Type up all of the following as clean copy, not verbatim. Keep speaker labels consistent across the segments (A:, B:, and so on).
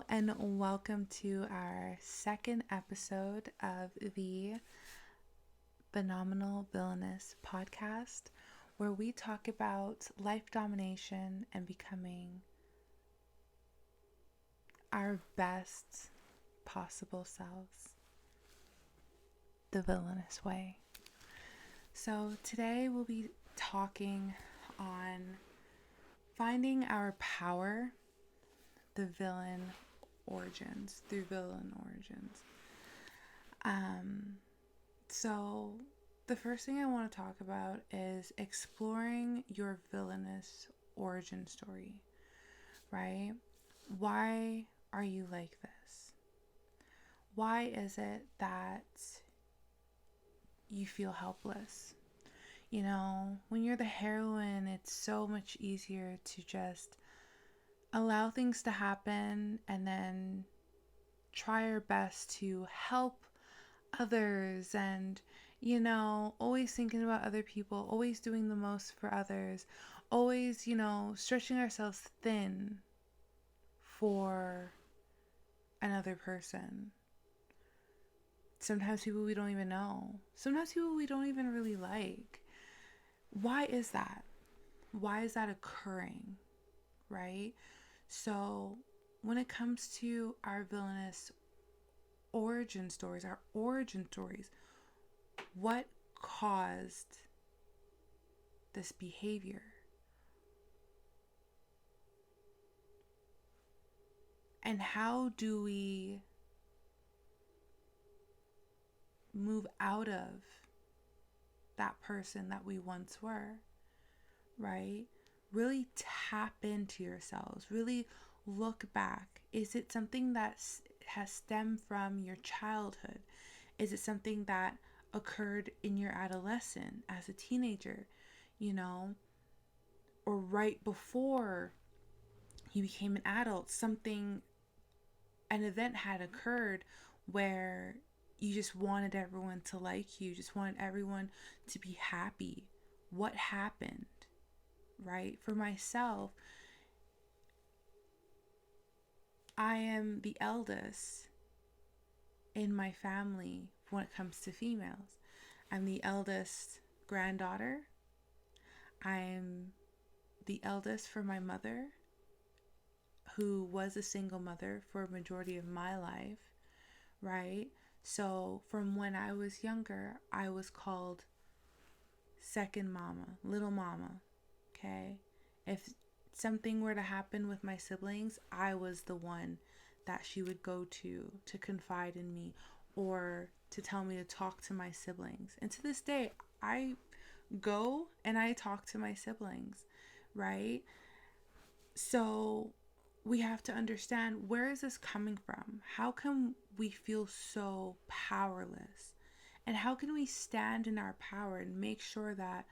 A: and welcome to our second episode of the Phenomenal Villainess podcast, where we talk about life domination and becoming our best possible selves the villainous way. So, today we'll be talking on finding our power, the villain origins, through villain origins. So the first thing I want to talk about is exploring your villainous origin story, right? Why are you like this? Why is it that you feel helpless? You know, when you're the heroine, it's so much easier to just allow things to happen and then try our best to help others and, always thinking about other people, always doing the most for others, always, stretching ourselves thin for another person. Sometimes people we don't even know. Sometimes people we don't even really like. Why is that? Why is that occurring? Right? So when it comes to our villainous origin stories, what caused this behavior? And how do we move out of that person that we once were, right? Really tap into yourselves. Really look back. Is it something that has stemmed from your childhood? Is it something that occurred in your adolescence as a teenager, or right before you became an adult? An event had occurred where you just wanted everyone to like you, just wanted everyone to be happy. What happened, right? For myself, I am the eldest in my family when it comes to females. I'm the eldest granddaughter. I'm the eldest for my mother, who was a single mother for a majority of my life, right? So from when I was younger, I was called second mama, little mama, okay? If something were to happen with my siblings, I was the one that she would go to confide in me or to tell me to talk to my siblings. And to this day, I go and I talk to my siblings, right? So we have to understand, where is this coming from? How come we feel so powerless? And how can we stand in our power and make sure that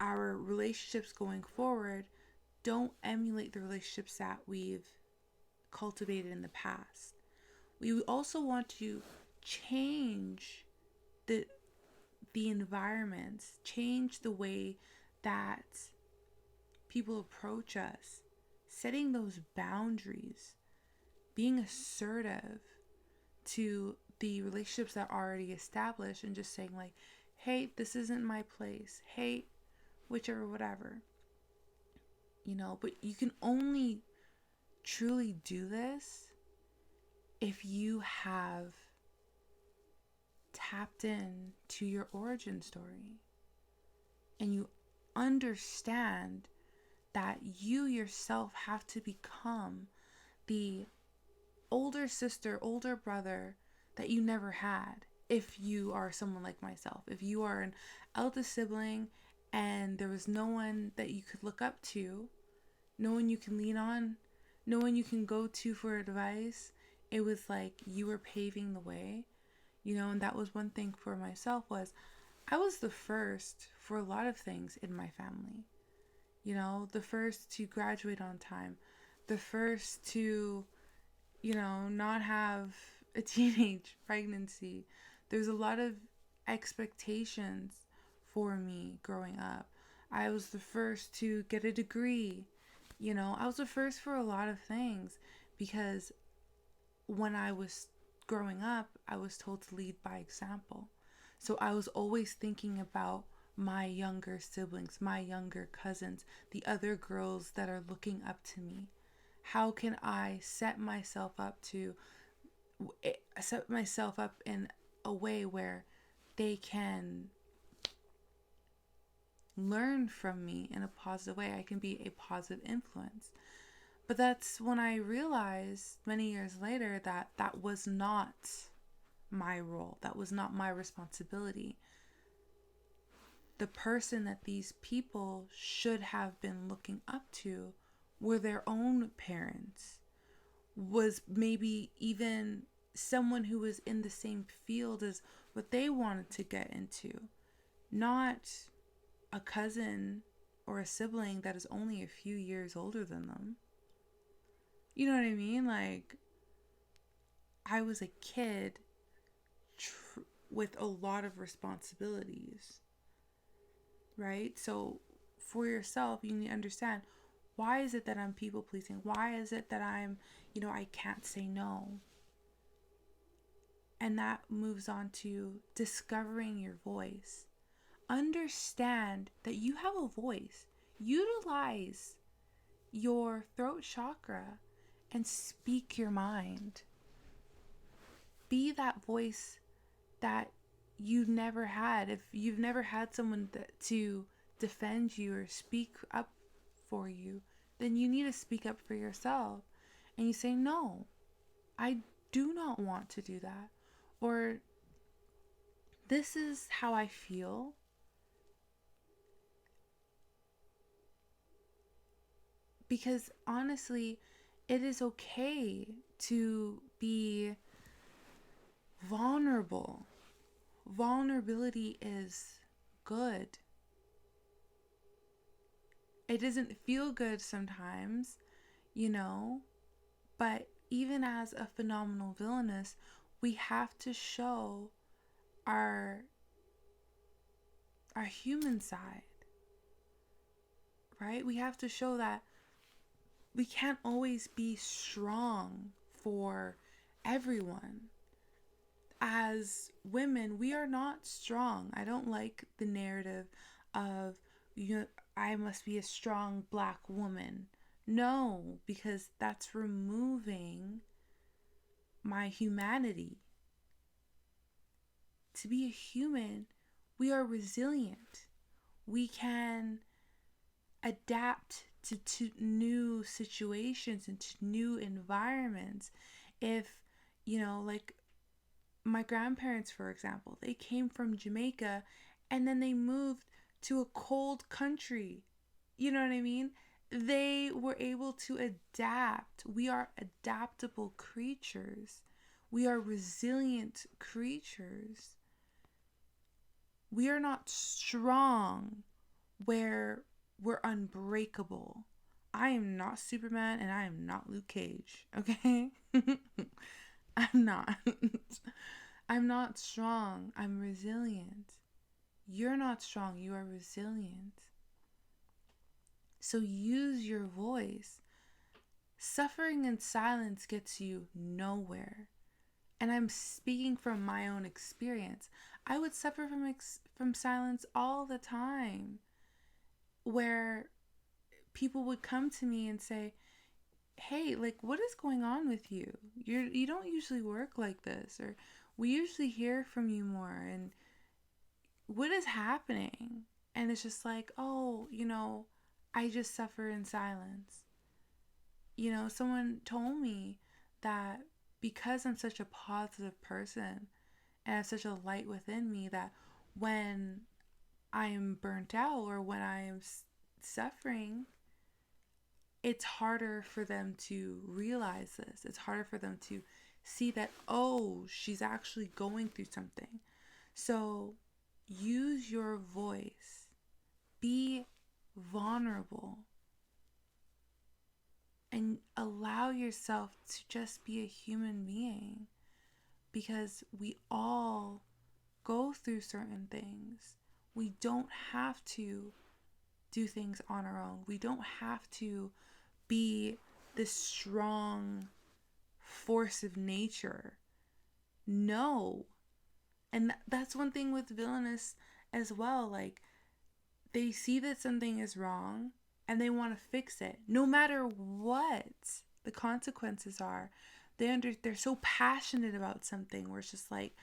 A: our relationships going forward don't emulate the relationships that we've cultivated in the past? We also want to change the environments, change the way that people approach us, setting those boundaries, being assertive to the relationships that are already established, and just saying like, hey, this isn't my place, hey, whichever, whatever, but you can only truly do this if you have tapped in to your origin story and you understand that you yourself have to become the older sister, older brother that you never had. If you are someone like myself, if you are an eldest sibling and there was no one that you could look up to, no one you can lean on, no one you can go to for advice, it was like you were paving the way, and that was one thing for myself, was I was the first for a lot of things in my family. The first to graduate on time, the first to, not have a teenage pregnancy. There's a lot of expectations for me growing up. I was the first to get a degree. I was the first for a lot of things because when I was growing up, I was told to lead by example. So I was always thinking about my younger siblings, my younger cousins, the other girls that are looking up to me. How can I set myself up in a way where they can learn from me in a positive way? I can be a positive influence. But that's when I realized many years later that that was not my role. That was not my responsibility. The person that these people should have been looking up to were their own parents, was maybe even someone who was in the same field as what they wanted to get into, not a cousin or a sibling that is only a few years older than them. You know what I mean? Like, I was a kid with a lot of responsibilities, right? So for yourself, you need to understand, why is it that I'm people pleasing? Why is it that I can't say no? And that moves on to discovering your voice. Understand that you have a voice. Utilize your throat chakra and speak your mind. Be that voice that you never had. If you've never had someone to defend you or speak up for you, then you need to speak up for yourself. And you say, no, I do not want to do that. Or, this is how I feel. Because honestly, it is okay to be vulnerable. Vulnerability is good. It doesn't feel good sometimes, but even as a phenomenal villainess, we have to show our human side, right? We have to show that we can't always be strong for everyone. As women, we are not strong. I don't like the narrative of, I must be a strong black woman. No, because that's removing my humanity. To be a human, we are resilient. We can adapt to new situations and to new environments. If, like my grandparents, for example, they came from Jamaica and then they moved to a cold country. You know what I mean? They were able to adapt. We are adaptable creatures. We are resilient creatures. We are not strong where we're unbreakable. I am not Superman and I am not Luke Cage, okay? I'm not. I'm not strong. I'm resilient. You're not strong. You are resilient. So use your voice. Suffering in silence gets you nowhere. And I'm speaking from my own experience. I would suffer from silence all the time, where people would come to me and say, hey, like, what is going on with you? You don't usually work like this, or we usually hear from you more, and what is happening? And it's just like, oh, I just suffer in silence. Someone told me that because I'm such a positive person and I have such a light within me, that when I'm burnt out or when I am suffering, it's harder for them to realize this. It's harder for them to see that, oh, she's actually going through something. So use your voice. Be vulnerable. And allow yourself to just be a human being. Because we all go through certain things. We don't have to do things on our own. We don't have to be this strong force of nature. No. And that's one thing with Villainess as well. Like, they see that something is wrong and they want to fix it no matter what the consequences are. They're so passionate about something where it's just like,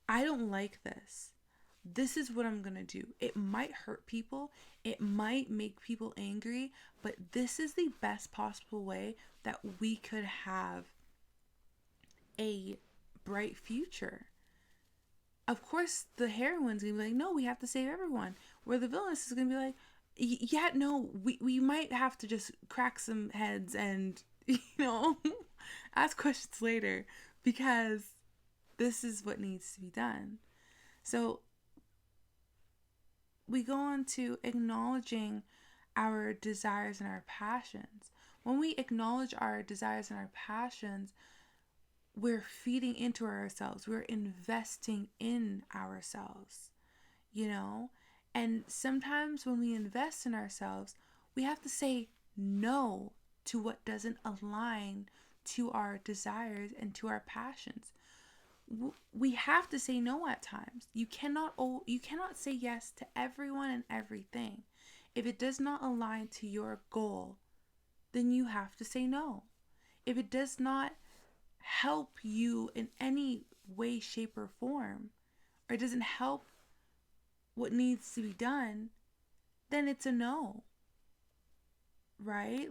A: I don't like this. This is what I'm going to do. It might hurt people. It might make people angry, but this is the best possible way that we could have a bright future. Of course, the heroine's going to be like, no, we have to save everyone. Where the villainess is going to be like, yeah, no, we might have to just crack some heads and, ask questions later because this is what needs to be done. So we go on to acknowledging our desires and our passions. When we acknowledge our desires and our passions, we're feeding into ourselves. We're investing in ourselves, And sometimes when we invest in ourselves, we have to say no to what doesn't align to our desires and to our passions. We have to say no at times. You cannot say yes to everyone and everything. If it does not align to your goal, then you have to say no. If it does not help you in any way, shape, or form, or it doesn't help what needs to be done, then it's a no. Right?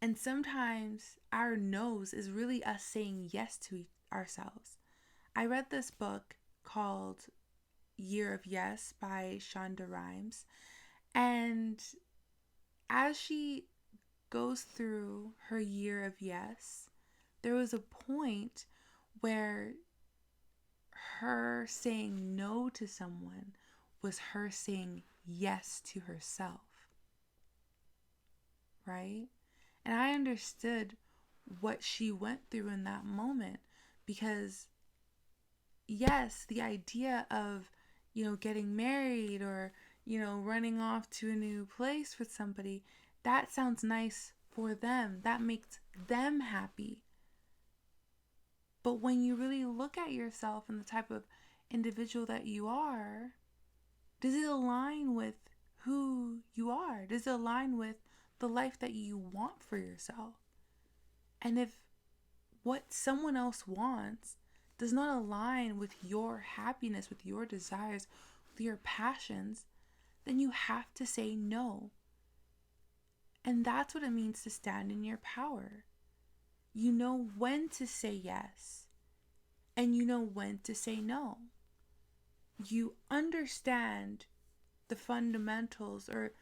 A: And sometimes our no's is really us saying yes to ourselves. I read this book called Year of Yes by Shonda Rhimes. And as she goes through her year of yes, there was a point where her saying no to someone was her saying yes to herself. Right? And I understood what she went through in that moment because, yes, the idea of, getting married or, running off to a new place with somebody, that sounds nice for them. That makes them happy. But when you really look at yourself and the type of individual that you are, does it align with who you are? Does it align with the life that you want for yourself? And if what someone else wants does not align with your happiness, with your desires, with your passions, then you have to say no. And that's what it means to stand in your power. You know when to say yes, and you know when to say no. You understand the fundamentals, or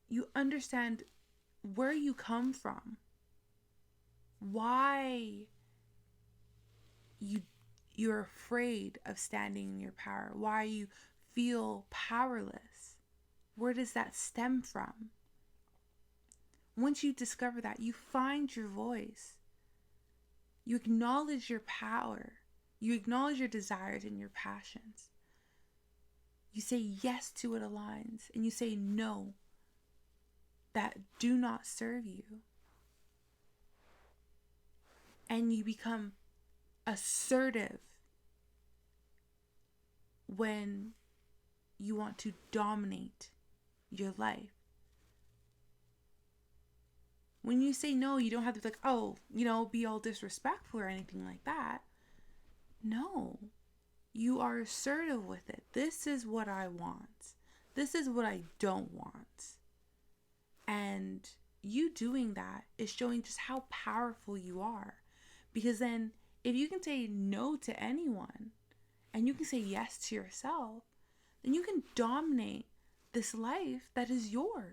A: you understand where you come from, why you're afraid of standing in your power, why you feel powerless. Where does that stem from? Once you discover that, you find your voice. You acknowledge your power. You acknowledge your desires and your passions. You say yes to what aligns, and you say no that do not serve you. And you become assertive when you want to dominate your life. When you say no, you don't have to be like, be all disrespectful or anything like that. No, you are assertive with it. This is what I want. This is what I don't want. And you doing that is showing just how powerful you are. Because then if you can say no to anyone and you can say yes to yourself, then you can dominate this life that is yours.